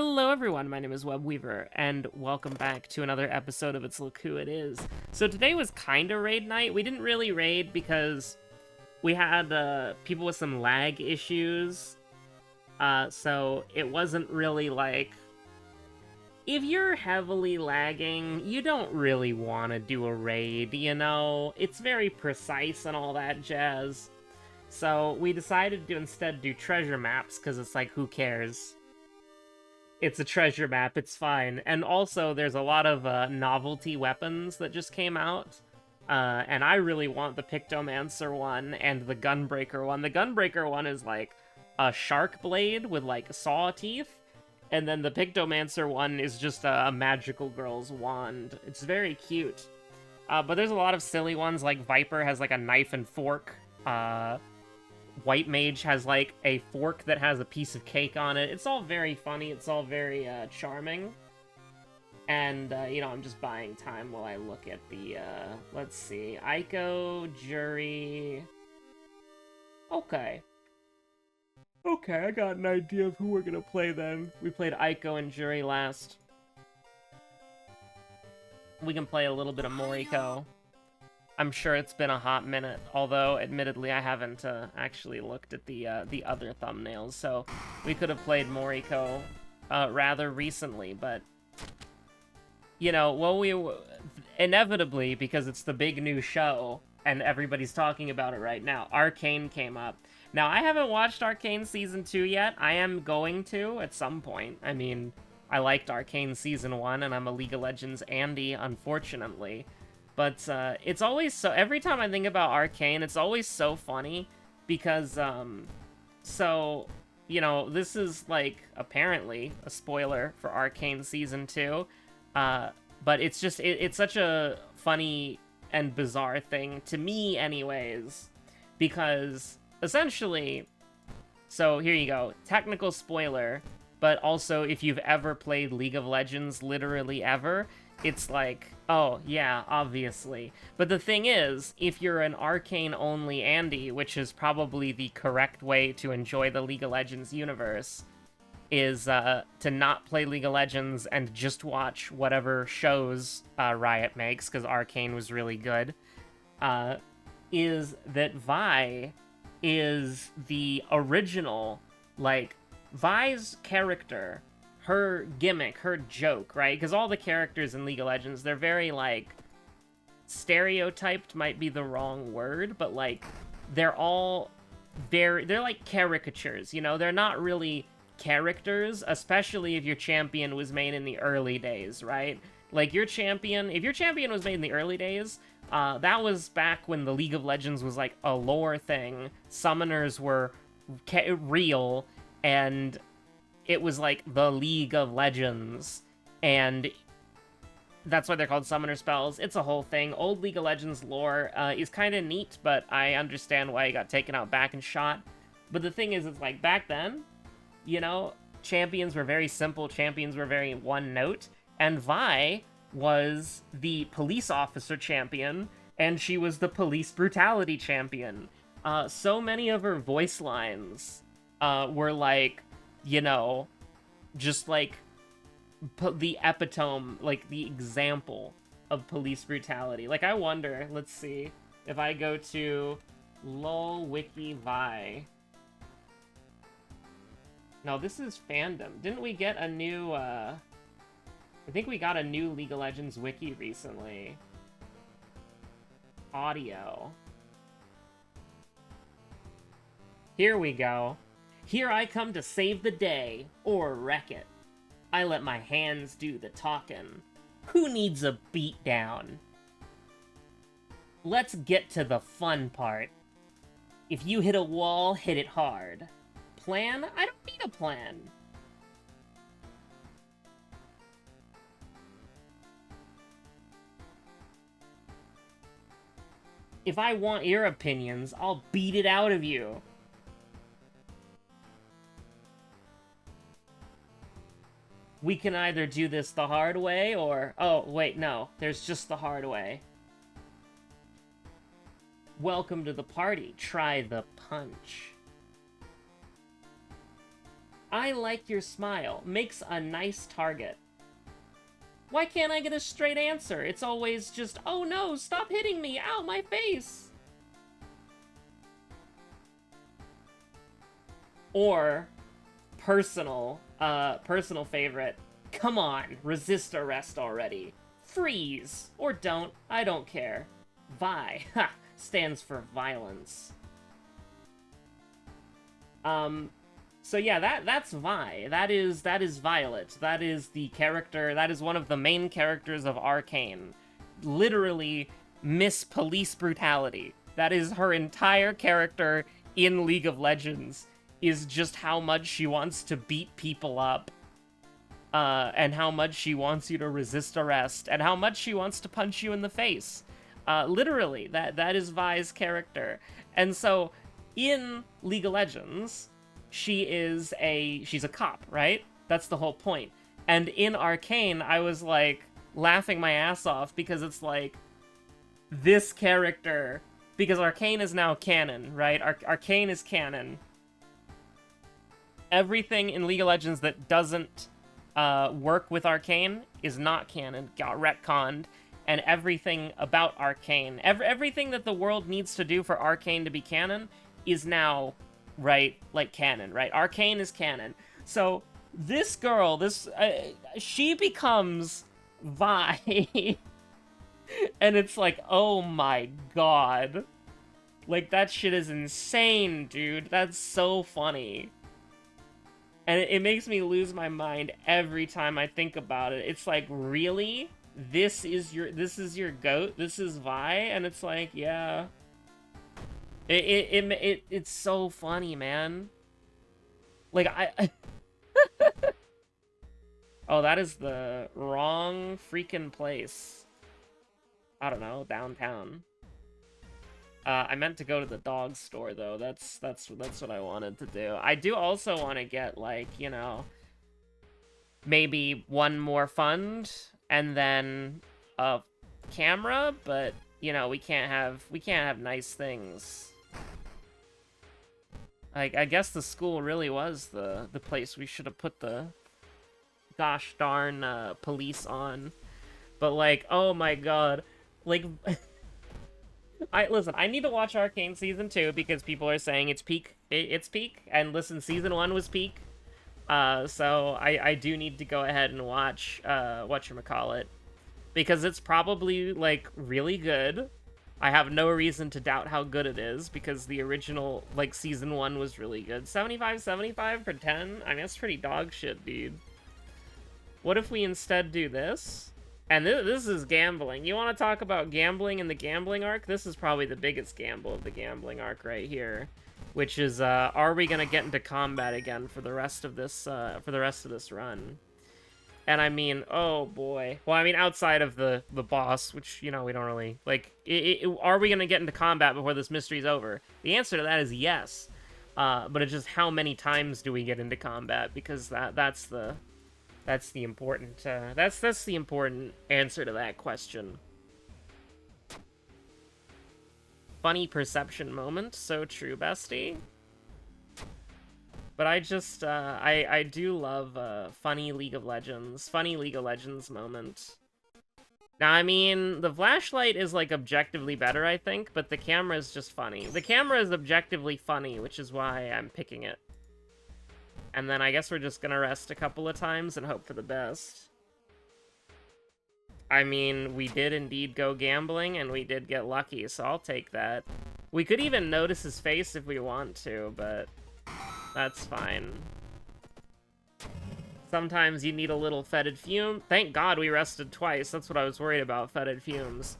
Hello everyone, my name is Webweaver, and welcome back to another episode of It's Look Who It Is. So today was kinda raid night. We didn't really raid because we had people with some lag issues, so it wasn't really like... If you're heavily lagging, you don't really want to do a raid, you know? It's very precise and all that jazz. So we decided to instead do treasure maps, because it's like, who cares? It's a treasure map, it's fine. And also, there's a lot of novelty weapons that just came out. And I really want the Pictomancer one and the Gunbreaker one. The Gunbreaker one is like a shark blade with like saw teeth. And then the Pictomancer one is just a magical girl's wand. It's very cute. But there's a lot of silly ones, like Viper has like a knife and fork. White Mage has, like, a fork that has a piece of cake on it. It's all very funny. It's all very, charming. And, you know, I'm just buying time while I look at the, let's see. Aiko, Jury... Okay. Okay, I got an idea of who we're gonna play then. We played Aiko and Jury last. We can play a little bit of Moriko. I'm sure it's been a hot minute, although, admittedly, I haven't actually looked at the other thumbnails, so we could have played Moriko rather recently, but, you know, well, inevitably, because it's the big new show, and everybody's talking about it right now, Arcane came up. Now, I haven't watched Arcane Season 2 yet. I am going to at some point. I mean, I liked Arcane Season 1, and I'm a League of Legends Andy, unfortunately. But, it's always so... Every time I think about Arcane, it's always so funny, because, so, you know, this is, like, apparently a spoiler for Arcane Season 2, but it's just, it's such a funny and bizarre thing, to me anyways, because, essentially, so here you go, technical spoiler, but also if you've ever played League of Legends, literally ever, it's like... Oh, yeah, obviously. But the thing is, if you're an Arcane-only Andy, which is probably the correct way to enjoy the League of Legends universe, is to not play League of Legends and just watch whatever shows Riot makes, because Arcane was really good, is that Vi is the original, like, Vi's character... her gimmick, her joke, right? Because all the characters in League of Legends, they're very, like, stereotyped might be the wrong word, but, like, they're all they're like caricatures, you know? They're not really characters, especially if your champion was made in the early days, right? Like, your champion, if your champion was made in the early days, that was back when the League of Legends was, like, a lore thing. Summoners were real, and... it was like the League of Legends, and that's why they're called summoner spells. It's a whole thing. Old League of Legends lore is kind of neat, but I understand why it got taken out back and shot. But the thing is, it's like, back then, you know, champions were very simple, champions were very one note, and Vi was the police officer champion, and she was the police brutality champion. So many of her voice lines were like, you know, just, like, the epitome, like, the example of police brutality. Like, I wonder, let's see, if I go to lol wiki Vi. No, this is fandom. Didn't we get a new, I think we got a new League of Legends wiki recently. Audio. Here we go. Here I come to save the day, or wreck it. I let my hands do the talking. Who needs a beatdown? Let's get to the fun part. If you hit a wall, hit it hard. Plan? I don't need a plan. If I want your opinions, I'll beat it out of you. We can either do this the hard way, or... Oh, wait, no. There's just the hard way. Welcome to the party. Try the punch. I like your smile. Makes a nice target. Why can't I get a straight answer? It's always just, oh no, stop hitting me! Ow, my face! Or, personal favorite. Come on, resist arrest already. Freeze! Or don't, I don't care. Vi, ha, stands for violence. So yeah, that's Vi. That is Violet. That is the character, that is one of the main characters of Arcane. Literally, Miss Police Brutality. That is her entire character in League of Legends, is just how much she wants to beat people up. And how much she wants you to resist arrest, and how much she wants to punch you in the face. Literally, that is Vi's character. And so, in League of Legends, she's a cop, right? That's the whole point. And in Arcane, I was, like, laughing my ass off, because it's like, this character, because Arcane is now canon, right? Arcane is canon. Everything in League of Legends that doesn't work with Arcane is not canon, got retconned, and everything about Arcane, everything that the world needs to do for Arcane to be canon is now, right, like canon, right? Arcane is canon. So this girl, she becomes Vi, and it's like, oh my god. Like, that shit is insane, dude. That's so funny. And it makes me lose my mind every time I think about it. It's like, really? This is your goat? This is Vi? And it's like, yeah. It's so funny, man. Like, Oh, that is the wrong freaking place. I don't know, downtown. I meant to go to the dog store, though. That's what I wanted to do. I do also want to get, like, you know, maybe one more fund and then a camera, but, you know, we can't have nice things. Like, I guess the school really was the place we should have put the gosh darn police on. But, like, oh my god. Like, listen, I need to watch Arcane Season 2 because people are saying it's peak, and listen, Season 1 was peak. So I do need to go ahead and watch whatchamacallit, because it's probably, like, really good. I have no reason to doubt how good it is, because the original, like, Season 1 was really good. 75/75 for 10? I mean, that's pretty dog shit, dude. What if we instead do this? And this is gambling. You want to talk about gambling in the gambling arc? This is probably the biggest gamble of the gambling arc right here, which is, are we gonna get into combat again for the rest of this run? And I mean, oh boy. Well, I mean, outside of the boss, which, you know, we don't really, like, are we gonna get into combat before this mystery's over? The answer to that is yes. But it's just how many times do we get into combat? Because that's the important, that's the important answer to that question. Funny perception moment, so true, bestie. But I just, I do love, funny League of Legends moment. Now, I mean, the flashlight is, like, objectively better, I think, but the camera is just funny. The camera is objectively funny, which is why I'm picking it. And then I guess we're just gonna rest a couple of times and hope for the best. I mean, we did indeed go gambling, and we did get lucky, so I'll take that. We could even notice his face if we want to, but that's fine. Sometimes you need a little fetid fume. Thank God we rested twice. That's what I was worried about, fetid fumes.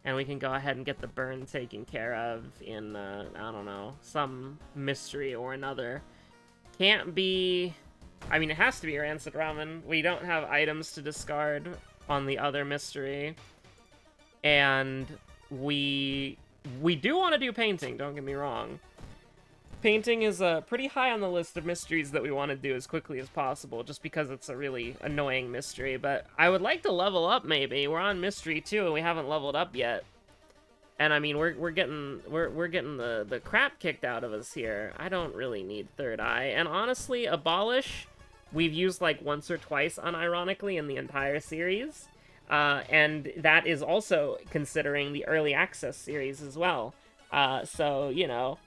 And we can go ahead and get the burn taken care of in, I don't know, some mystery or another. Can't be... I mean, it has to be Rancid Ramen. We don't have items to discard on the other mystery. And we do want to do painting, don't get me wrong. Painting is pretty high on the list of mysteries that we want to do as quickly as possible, just because it's a really annoying mystery. But I would like to level up, maybe. We're on mystery 2, and we haven't leveled up yet. And I mean, we're getting the crap kicked out of us here. I don't really need Third Eye. And honestly, Abolish, we've used like once or twice, unironically, in the entire series. And that is also considering the early access series as well. So, you know,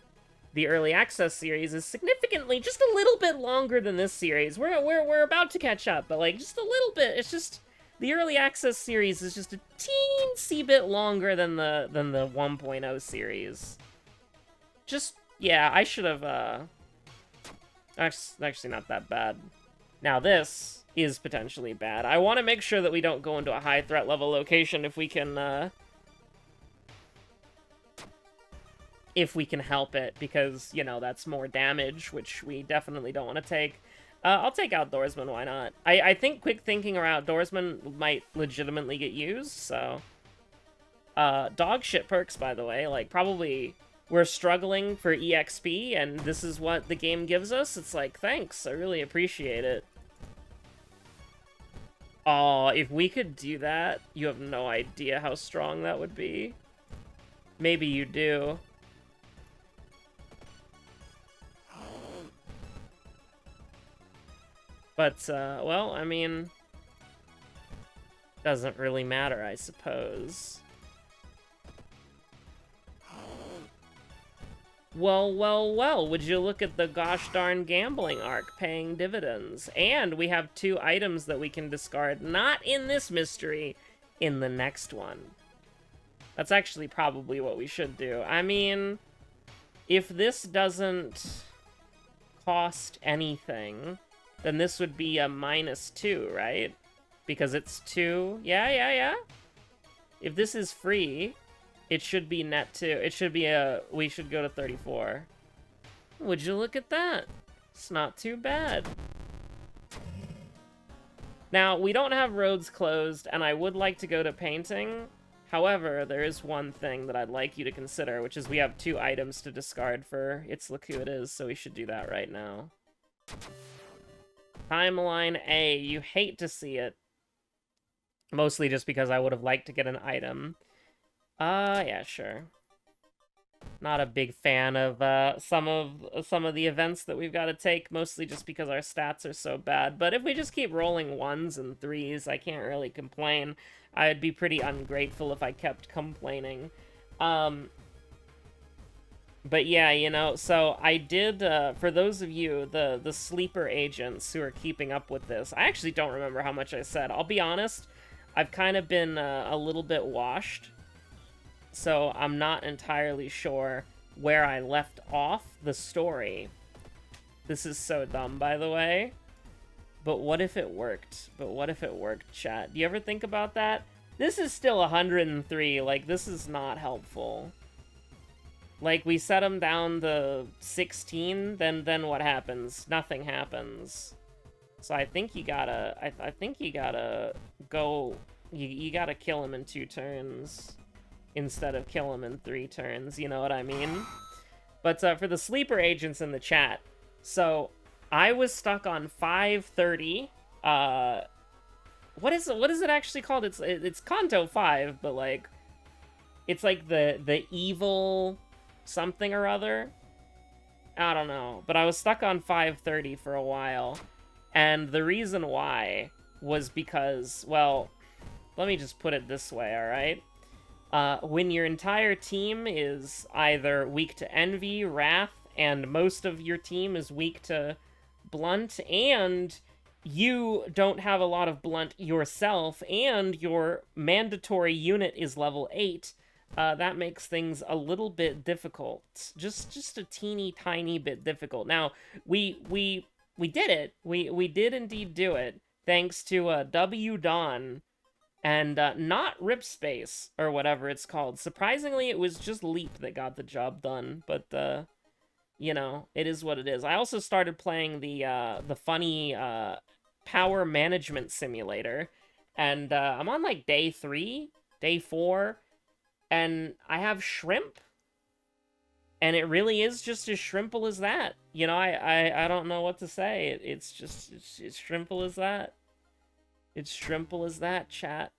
the early access series is significantly just a little bit longer than this series. We're about to catch up, but like just a little bit. It's just the early access series is just a teensy bit longer than the 1.0 series. Just yeah, I should have actually not that bad. Now this is potentially bad. I want to make sure that we don't go into a high threat level location if we can help it, because, you know, that's more damage, which we definitely don't want to take. I'll take Outdoorsman, why not? I think Quick Thinking or Outdoorsman might legitimately get used, so... dog shit perks, by the way, like, probably we're struggling for EXP, and this is what the game gives us. It's like, thanks, I really appreciate it. Oh, if we could do that, you have no idea how strong that would be. Maybe you do. But, well, I mean, doesn't really matter, I suppose. Well, would you look at the gosh darn gambling arc paying dividends? And we have 2 items that we can discard, not in this mystery, in the next one. That's actually probably what we should do. I mean, if this doesn't cost anything, then this would be a -2, right? Because it's 2. Yeah. If this is free, it should be net 2. It should be we should go to 34. Would you look at that? It's not too bad. Now, we don't have roads closed, and I would like to go to painting. However, there is one thing that I'd like you to consider, which is we have 2 items to discard for It's Look Who It Is, so we should do that right now. Timeline A, you hate to see it. Mostly just because I would have liked to get an item. Yeah, sure. Not a big fan of some of the events that we've got to take, mostly just because our stats are so bad. But if we just keep rolling 1s and 3s, I can't really complain. I'd be pretty ungrateful if I kept complaining. But yeah, you know, so I did, for those of you, the sleeper agents who are keeping up with this, I actually don't remember how much I said. I'll be honest, I've kind of been a little bit washed, so I'm not entirely sure where I left off the story. This is so dumb, by the way. But what if it worked? Chat? Do you ever think about that? This is still 103, like, this is not helpful. Like, we set him down to 16, then what happens? Nothing happens. So I think you gotta, I think you gotta go, you gotta kill him in 2 turns instead of kill him in 3 turns, you know what I mean? But for the sleeper agents in the chat, so I was stuck on 530, what is it actually called? It's Kanto 5, but like, it's like the evil something or other. I don't know, but I was stuck on 530 for a while, and the reason why was because, well, let me just put it this way, alright? When your entire team is either weak to envy, wrath, and most of your team is weak to blunt, and you don't have a lot of blunt yourself, and your mandatory unit is level 8, that makes things a little bit difficult. Just a teeny tiny bit difficult. Now, we did it. We did indeed do it, thanks to W Dawn and not Rip Space or whatever it's called. Surprisingly, it was just Leap that got the job done, but you know, it is what it is. I also started playing the funny power management simulator, and I'm on like day 3, day 4, and I have shrimp, and it really is just as shrimple as that. You know, I don't know what to say. It's shrimple as that. It's shrimple as that, chat.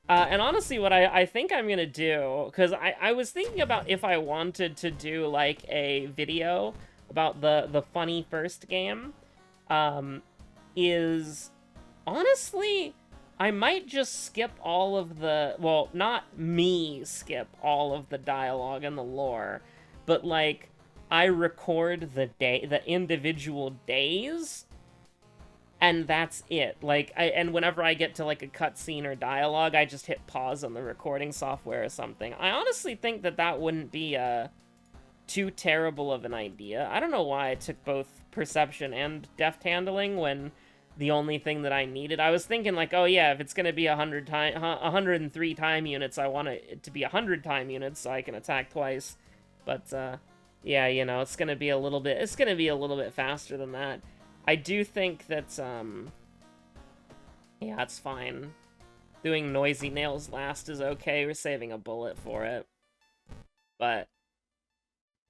And honestly, what I think I'm gonna do, because I was thinking about if I wanted to do, like, a video about the funny first game, um, is, honestly, I might just skip all of the, well, not me skip all of the dialogue and the lore, but, like, I record the individual days, and that's it. Like, and whenever I get to, like, a cutscene or dialogue, I just hit pause on the recording software or something. I honestly think that that wouldn't be too terrible of an idea. I don't know why I took both perception and deft handling when the only thing that I needed. I was thinking, like, oh yeah, if it's gonna be 103 time units, I want it to be 100 time units so I can attack twice. But yeah, you know, it's gonna be a little bit faster than that. I do think that, yeah, it's fine. Doing noisy nails last is okay. We're saving a bullet for it. But,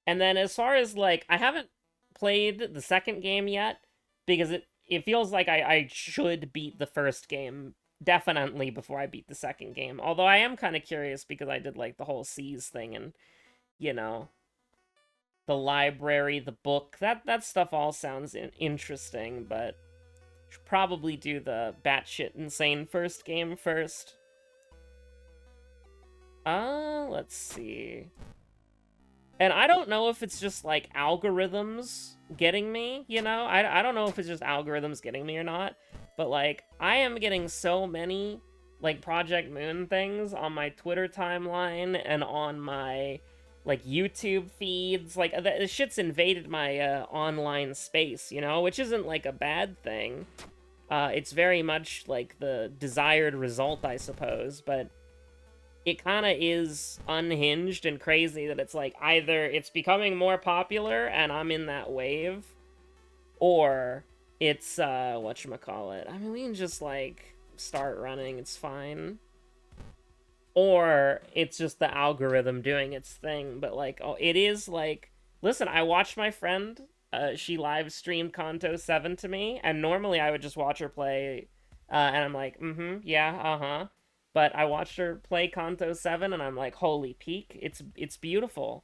and then as far as, like, I haven't played the second game yet, because it feels like I should beat the first game definitely before I beat the second game. Although I am kind of curious because I did, like, the whole Seas thing and, you know, the library, the book, that stuff all sounds interesting, but should probably do the batshit insane first game first. Let's see. And I don't know if it's just, like, algorithms getting me, you know? I don't know if it's just algorithms getting me or not, but, like, I am getting so many, like, Project Moon things on my Twitter timeline and on my, like, YouTube feeds. Like, the shit's invaded my online space, you know? Which isn't, like, a bad thing. It's very much, like, the desired result, I suppose, but it kind of is unhinged and crazy that it's, like, either it's becoming more popular and I'm in that wave, or it's, whatchamacallit. I mean, we can just, like, start running, it's fine. Or it's just the algorithm doing its thing, but, like, oh, it is, like, listen, I watched my friend, she live streamed Kanto 7 to me, and normally I would just watch her play, and I'm like, yeah, uh-huh. But I watched her play Kanto 7, and I'm like, holy peak, it's beautiful.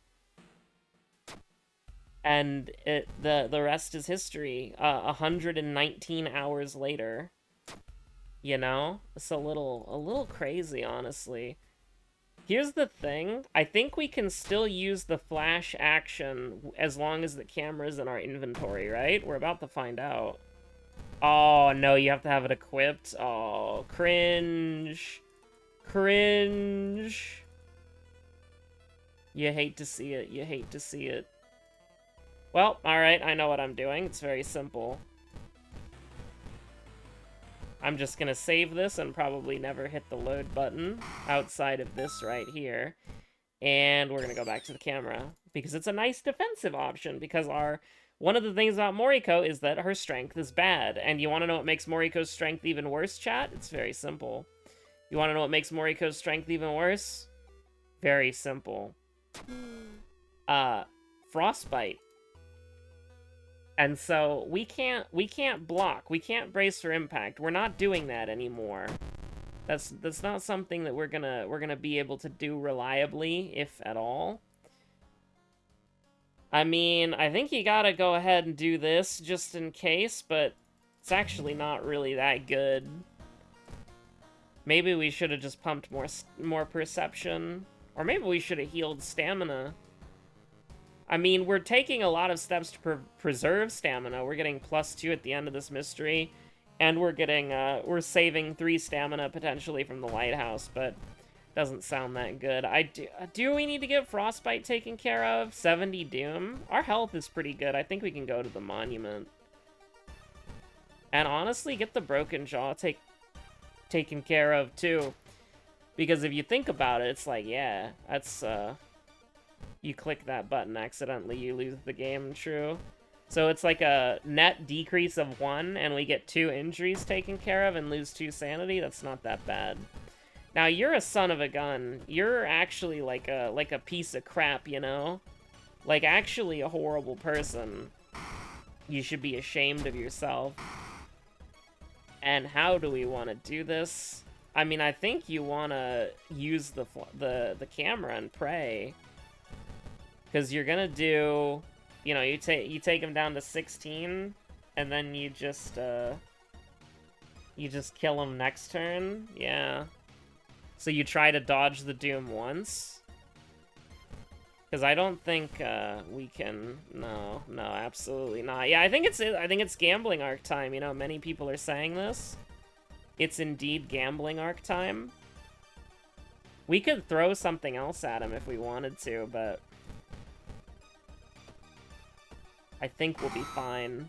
And the rest is history. 119 hours later. You know? It's a little crazy, honestly. Here's the thing. I think we can still use the flash action as long as the camera's in our inventory, right? We're about to find out. Oh, no, you have to have it equipped. Oh, cringe. Cringe. You hate to see it. You hate to see it. Well, alright, I know what I'm doing. It's very simple. I'm just gonna save this and probably never hit the load button outside of this right here. And we're gonna go back to the camera, because it's a nice defensive option, because one of the things about Moriko is that her strength is bad. And you wanna know what makes Moriko's strength even worse, chat? It's very simple. You wanna know what makes Moriko's strength even worse? Very simple. Frostbite. And so we can't block. We can't brace for impact. We're not doing that anymore. That's not something that we're gonna be able to do reliably, if at all. I mean, I think you gotta go ahead and do this just in case, but it's actually not really that good. Maybe we should have just pumped more perception, or maybe we should have healed stamina. I mean, we're taking a lot of steps to preserve stamina. We're getting +2 at the end of this mystery, and we're saving 3 stamina potentially from the lighthouse, but doesn't sound that good. Do we need to get Frostbite taken care of? 70 Doom? Our health is pretty good. I think we can go to the monument. And honestly, get the Broken Jaw taken care of too. Because if you think about it, it's like, yeah, that's, you click that button accidentally, you lose the game, true. So it's like a net decrease of 1, and we get 2 injuries taken care of and lose 2 sanity. That's not that bad. Now, you're a son of a gun. You're actually like a piece of crap, you know? Like, actually a horrible person. You should be ashamed of yourself. And how do we want to do this? I mean, I think you want to use the camera and pray. Because you're going to do... You know, you take him down to 16, and then you just kill him next turn? Yeah. So you try to dodge the doom once? Because I don't think we can... No, absolutely not. Yeah, I think it's gambling arc time. You know, many people are saying this. It's indeed gambling arc time. We could throw something else at him if we wanted to, but... I think we'll be fine.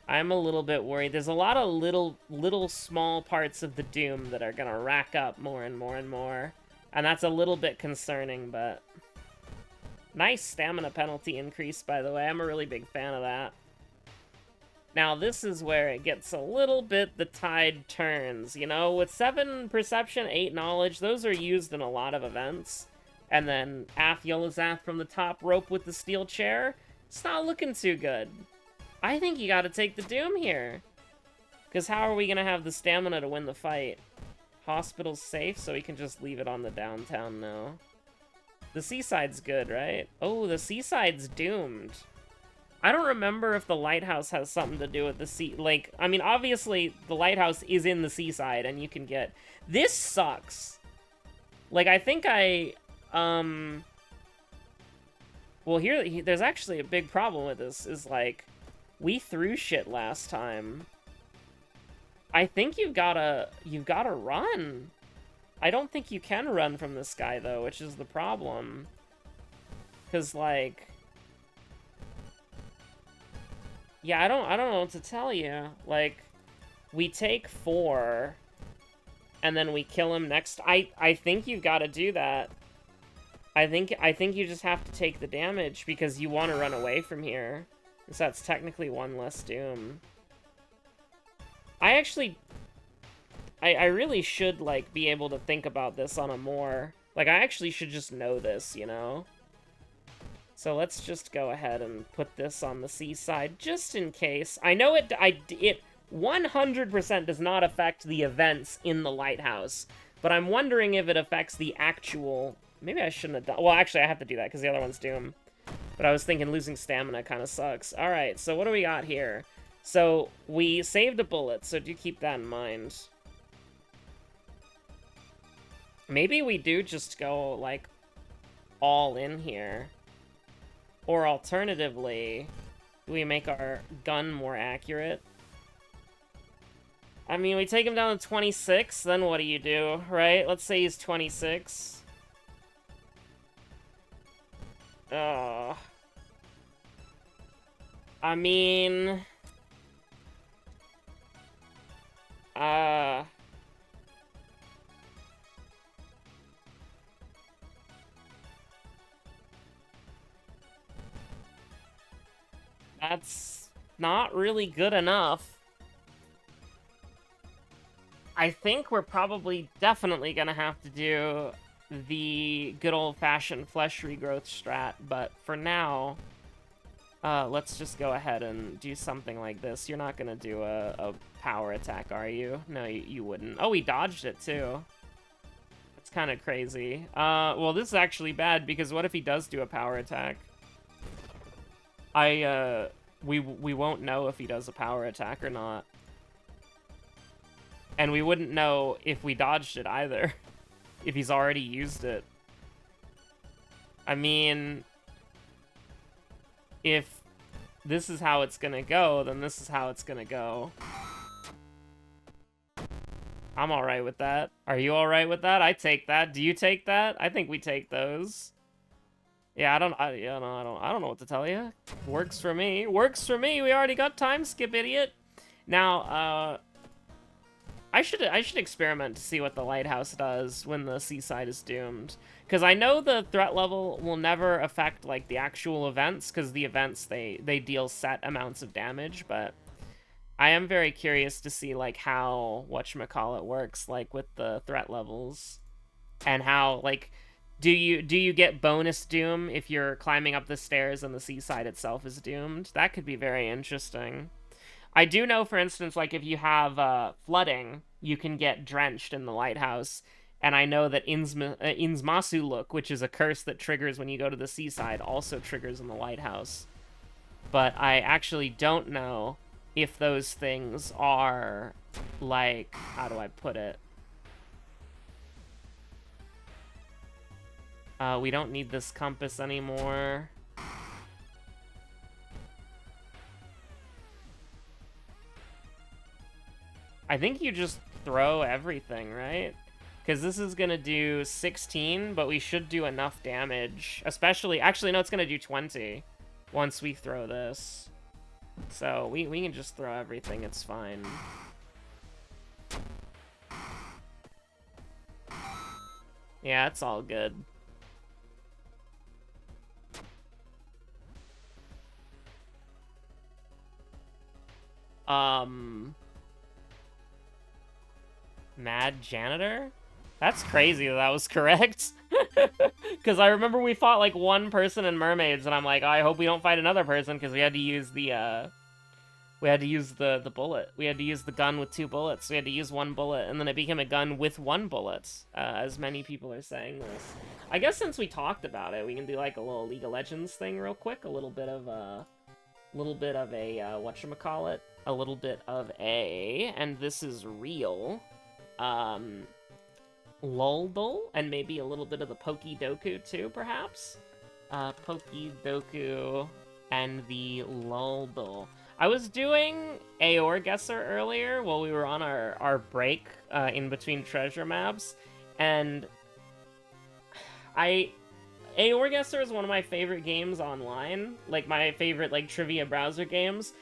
I'm a little bit worried. There's a lot of little small parts of the doom that are gonna rack up more and more and more. And that's a little bit concerning, but... Nice stamina penalty increase, by the way. I'm a really big fan of that. Now, this is where it gets a little bit the tide turns, you know? With 7 perception, 8 knowledge, those are used in a lot of events. And then Yolazath from the top rope with the steel chair. It's not looking too good. I think you gotta take the doom here. Because how are we gonna have the stamina to win the fight? Hospital's safe, so we can just leave it on the downtown now. The seaside's good, right? Oh, the seaside's doomed. I don't remember if the lighthouse has something to do with the sea. Like, I mean, obviously, the lighthouse is in the seaside, and you can get... This sucks. Like, I think well, there's actually a big problem with this, is, like, we threw shit last time. I think you've gotta run. I don't think you can run from this guy, though, which is the problem. Because, like... Yeah, I don't know what to tell you. Like, we take 4, and then we kill him next... I think you've gotta do that. I think you just have to take the damage, because you want to run away from here. So that's technically 1 less doom. I really should, like, be able to think about this on a more... Like, I actually should just know this, you know? So let's just go ahead and put this on the seaside, just in case. I know it 100% does not affect the events in the lighthouse, but I'm wondering if it affects the actual... Maybe I shouldn't have done... Well, actually, I have to do that, because the other one's doom. But I was thinking losing stamina kind of sucks. Alright, so what do we got here? So, we saved a bullet, so do keep that in mind. Maybe we do just go, like, all in here. Or alternatively, we make our gun more accurate. I mean, we take him down to 26, then what do you do, right? Let's say he's 26. I mean... That's not really good enough. I think we're probably definitely gonna have to do the good old-fashioned flesh regrowth strat, but for now, let's just go ahead and do something like this. You're not gonna do a power attack, are you? No, you wouldn't. Oh, he dodged it, too. That's kind of crazy. Well, this is actually bad, because what if he does do a power attack? We won't know if he does a power attack or not. And we wouldn't know if we dodged it either. If he's already used it. I mean... If this is how it's gonna go, then this is how it's gonna go. I'm alright with that. Are you alright with that? I take that. Do you take that? I think we take those. Yeah, I don't know what to tell you. Works for me. Works for me. We already got time skip, idiot. Now, I should experiment to see what the lighthouse does when the seaside is doomed. Because I know the threat level will never affect, like, the actual events, because the events, they deal set amounts of damage, but I am very curious to see, like, how whatchamacallit works, like, with the threat levels. And how, like... Do you get bonus doom if you're climbing up the stairs and the seaside itself is doomed? That could be very interesting. I do know, for instance, like if you have flooding, you can get drenched in the lighthouse. And I know that Inzmasu look, which is a curse that triggers when you go to the seaside, also triggers in the lighthouse. But I actually don't know if those things are, like, how do I put it? We don't need this compass anymore. I think you just throw everything, right? Because this is going to do 16, but we should do enough damage. Especially, actually, no, it's going to do 20 once we throw this. So we can just throw everything, it's fine. Yeah, it's all good. Mad Janitor? That's crazy that was correct. Because I remember we fought like one person in Mermaids, and I'm like, oh, I hope we don't fight another person, because we had to use the bullet. We had to use the gun with 2 bullets. We had to use 1 bullet, and then it became a gun with 1 bullet, as many people are saying this. I guess since we talked about it, we can do like a little League of Legends thing real quick. A little bit of a whatchamacallit? A little bit of a, and this is real, Luldle, and maybe a little bit of the Pokidoku too, perhaps? Pokidoku and the Luldle. I was doing Aor Guesser earlier while we were on our break in between treasure maps, and Aor Guesser is one of my favorite games online, like my favorite like trivia browser games.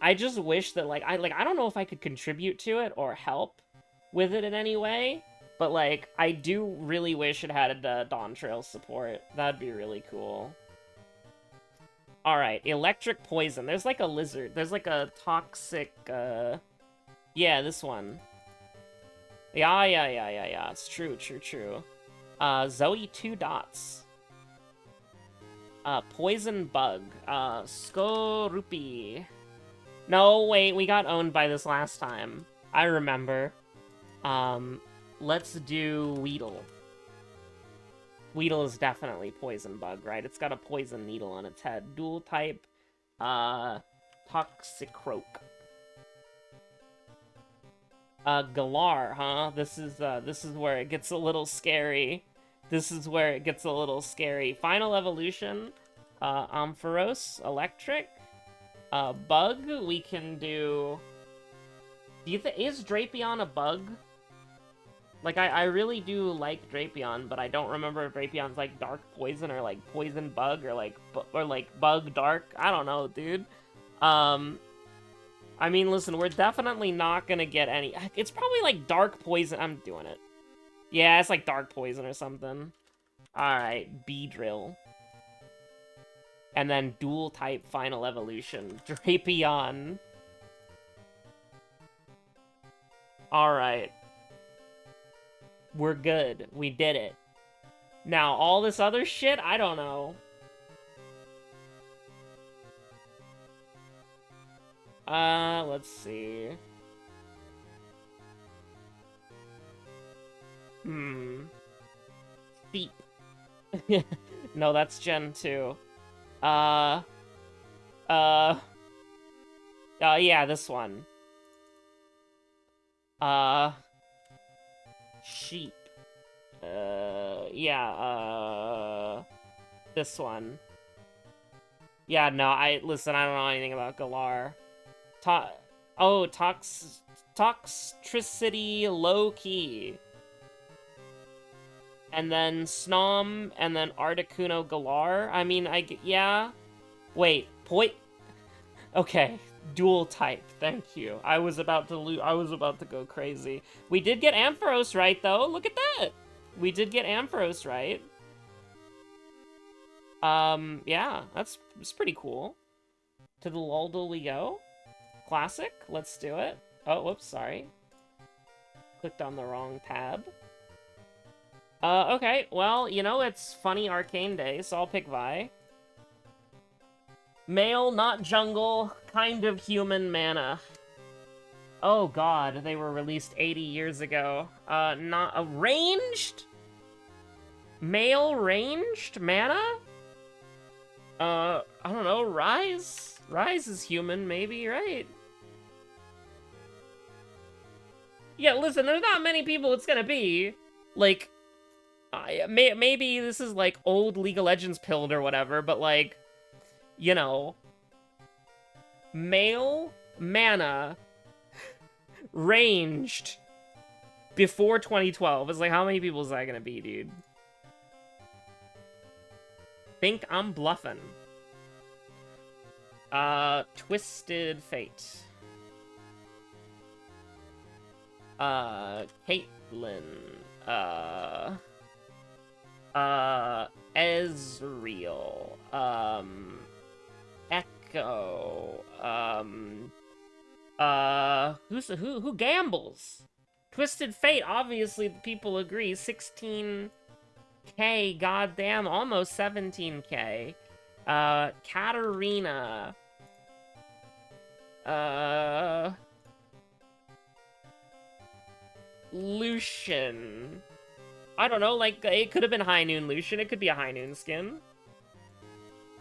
I just wish that I don't know if I could contribute to it or help with it in any way, but like I do really wish it had a Dawn Trail support. That'd be really cool. Alright, electric poison. There's like a lizard. There's like a toxic, yeah, this one. Yeah. It's true. Zoe 2 dots. Poison bug. Skorupi. No, wait, we got owned by this last time. I remember. Let's do Weedle. Weedle is definitely poison bug, right? It's got a poison needle on its head. Dual type, Toxicroak. Galar, huh? This is where it gets a little scary. Final evolution, Ampharos, electric. Bug, we can do... is Drapion a bug? Like, I really do like Drapion, but I don't remember if Drapion's, like, dark poison or, like, poison bug or, like, bug dark. I don't know, dude. I mean, listen, we're definitely not gonna get any... It's probably, like, dark poison. I'm doing it. Yeah, it's, like, dark poison or something. Alright, Beedrill. And then dual-type final evolution. Drapion. Alright. We're good. We did it. Now, all this other shit, I don't know. Let's see. Steep. No, that's Gen 2. Yeah, this one. Sheep. Yeah, this one. Yeah, no, listen, I don't know anything about Galar. Toxicity low-key. And then Snom, and then Articuno Galar. I mean, yeah. Wait, okay, dual type. Thank you. I was about to go crazy. We did get Ampharos right, though. Look at that. We did get Ampharos right. Yeah, that's pretty cool. To the Luldle we go. Classic. Let's do it. Oh, whoops, sorry. Clicked on the wrong tab. Okay, well, you know, it's funny arcane day, so I'll pick Vi. Male, not jungle, kind of human mana. Oh god, they were released 80 years ago. Not a ranged? Male ranged mana? I don't know, Rise? Rise is human, maybe, right? Yeah, listen, there's not many people it's gonna be. Like, maybe this is, like, old League of Legends pilled or whatever, but, like, you know, male mana ranged before 2012. It's like, how many people is that gonna be, dude? Think I'm bluffing. Twisted Fate. Caitlyn. Ezreal. Echo. Who gambles? Twisted Fate, obviously the people agree. 16k, goddamn, almost 17k. Katarina. Lucian. I don't know, like, it could have been High Noon Lucian. It could be a High Noon skin.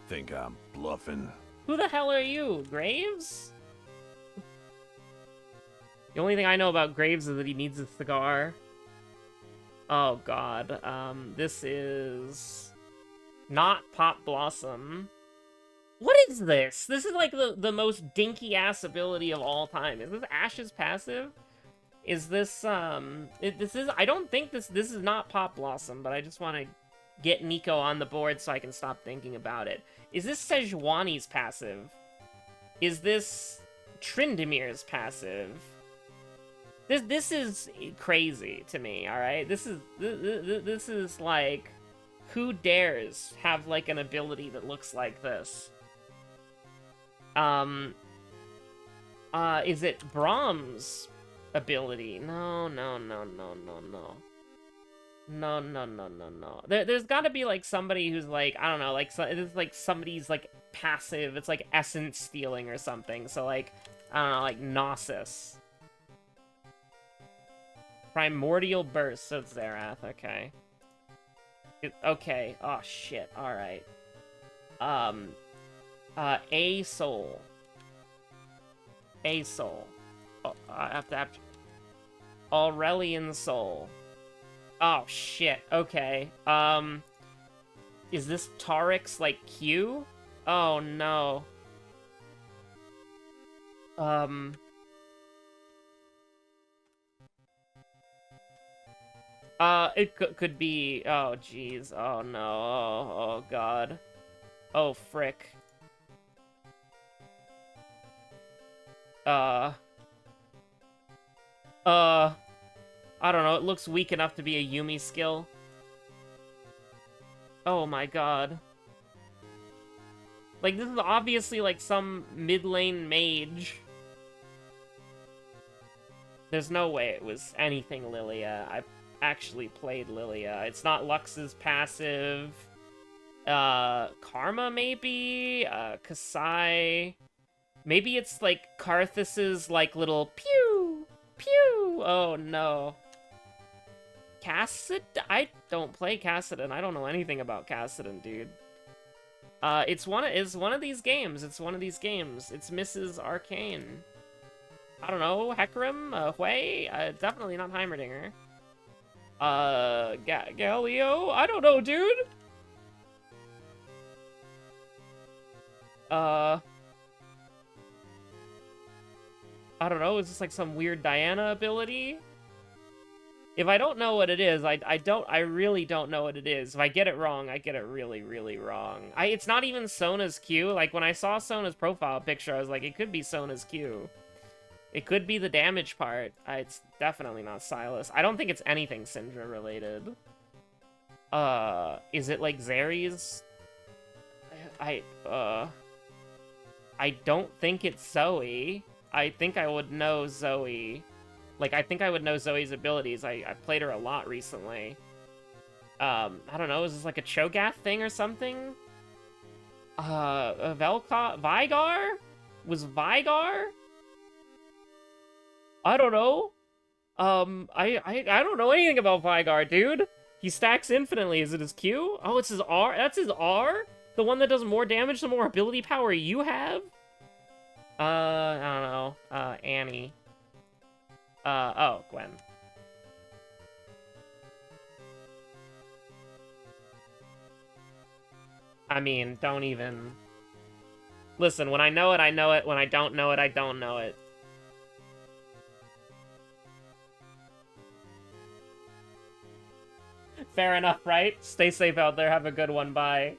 Think I'm bluffing. Who the hell are you? Graves? The only thing I know about Graves is that he needs a cigar. Oh god. This is not Pop Blossom. What is this? This is like the most dinky ass ability of all time. Is this Ash's passive? Is this this is, I don't think this is not Pop Blossom, but I just want to get Nico on the board so I can stop thinking about it. Is this Sejuani's passive? Is this Trindamir's passive? This is crazy to me, alright? This is like, who dares have like an ability that looks like this? Is it Brahms' ability? No. There's gotta be like somebody who's like, I don't know, like, it's like somebody's like passive, it's like essence stealing or something, so like, I don't know, like Gnosis. Primordial Burst, so it's Zerath, okay. Okay, oh shit, alright. A Soul. A Soul. Oh, I have to Aurelian Soul. Oh shit, okay. Is this Tarek's, like, Q? Oh no. It could be, oh jeez, oh no, oh god. Oh frick. I don't know, it looks weak enough to be a Yumi skill. Oh my god. Like, this is obviously like some mid lane mage. There's no way it was anything Lilia. I actually played Lilia. It's not Lux's passive. Karma, maybe? Kasai. Maybe it's, like, Karthus's, like, little pew! Pew! Oh, no. Cassid? I don't play Cassidon. I don't know anything about Cassidon, dude. It's one of these games. It's one of these games. It's Mrs. Arcane. I don't know. Hecarim? Hui? Definitely not Heimerdinger. Galio? I don't know, dude! I don't know, is this like some weird Diana ability? If I don't know what it is, I really don't know what it is. If I get it wrong, I get it really, really wrong. It's not even Sona's Q. Like, when I saw Sona's profile picture, I was like, it could be Sona's Q. It could be the damage part. It's definitely not Silas. I don't think it's anything Syndra related. Is it like Zeri's? I don't think it's Zoe. I think I would know Zoe. Like, I think I would know Zoe's abilities. I played her a lot recently. I don't know, is this like a Cho'Gath thing or something? Vigar? Was Vigar? I don't know. I don't know anything about Vygar, dude. He stacks infinitely. Is it his Q? Oh, it's his R? That's his R? The one that does more damage the more ability power you have? I don't know. Annie. Oh, Gwen. I mean, don't even... Listen, when I know it, I know it. When I don't know it, I don't know it. Fair enough, right? Stay safe out there. Have a good one. Bye.